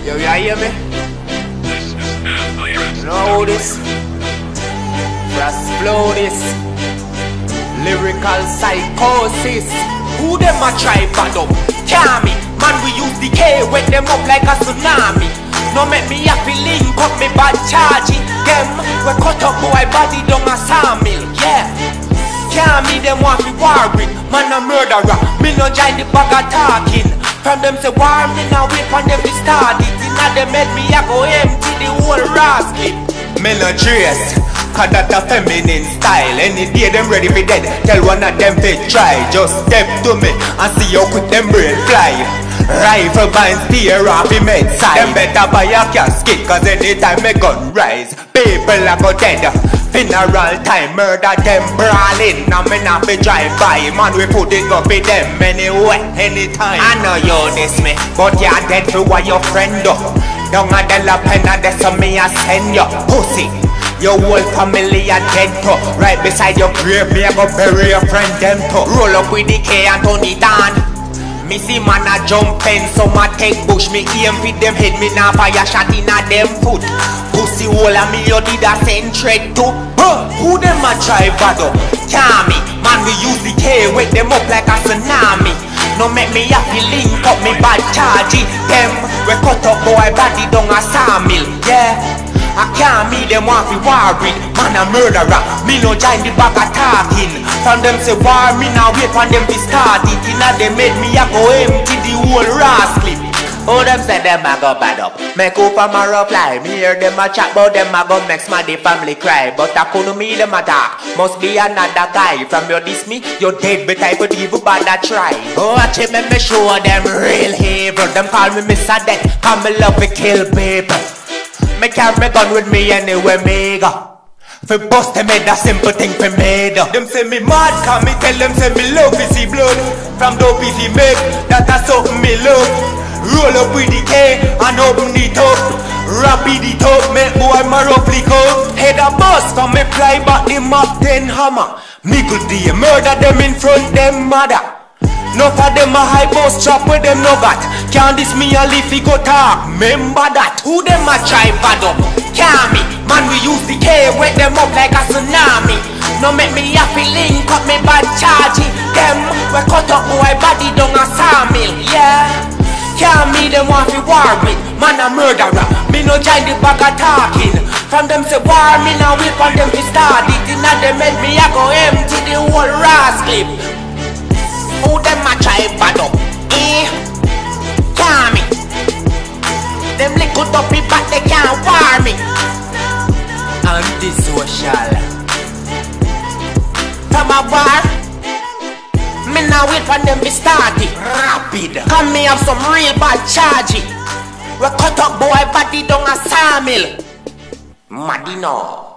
Yo, you hear me? You know who this? Frost flow this. Lyrical psychosis. Who them a try bad up? Kami, man we use the K, wet them up like a tsunami. No make me a feeling, cut me bad charge. Them, we cut up boy body down a sawmill, yeah. Kami them want to war with, man a murderer. Me no join the bag of talking. From them say war, me now wait for them to start it. Inna them head me a go empty the whole rascal. Me no trace, cause that a feminine style. Any day them ready for dead, tell one of them to try. Just step to me and see how quick them brain fly. Rifle band steer off the med side. Them better buy a casket, cause anytime me gun rise, people a go dead. Funeral time, murder them brawling. Now me not be drive by, man we put it up with them anyway, anytime. I know you diss me, but you're dead for what your friend do. Don't a dollar pen a that's so me a send you, pussy. Your whole family a dead too. Right beside your grave, me a go bury your friend them too. Roll up with the K and turn it on. Me see man a jump in, some a take bush. Me aim fit them head, me now fire shot in a them foot. Pussy hole a me you did a send thread to. Who them a try bad up? Kami, man we use the K, wake them up like a tsunami. No make me happy link up me bad charge. Them, we cut up boy body down a sawmill, yeah. I can't me them want fi war with, man a murderer. Me no join the bag of talking. From them say war, me now wait for them to start it. Inna them made me a go empty the whole rascal. Oh, them say them a go bad up. Make up from a rough lie. Me hear them a chat about them a go make smaddy family cry. But I couldn't me them attack. Must be another guy. From your diss me, you're dead, but I would even bad a try. Oh, watch it, me show them real evil. Them call me Mr. Death, cause me love to kill people. Me carry me gun with me anywhere me go. Fi bust them head a simple thing fi me do. Them say me mad cause me tell them say me love is see blood. From dope is he make, that a something me love. Roll up with the K and open it up. Rapid it up, make boy my roughly come. Head a bust from me fly back the map 10 hammer. Mickle D murder them in front them mother. Enough of them a high boss trap with them no got. Can't this me a leaf he go talk, remember that. Who them a try bad up? Kami, man we use the K, wake them up like a tsunami. No make me happy link up me bad charge. Them, we cut up boy body down a sawmill, yeah. Kami them want fi war with, man a murderer. Me no join the bag of talking. From them say war, me now wait for them to start it. Inna them head me a go empty the whole rascal. Who them a try bad up? Kami. Them little dopey but they can't war me. Antisocial. From a war, me now wait for them to start it. Rapid. Come me have some real bad charge. We cut up boy body down a sawmill. Madino.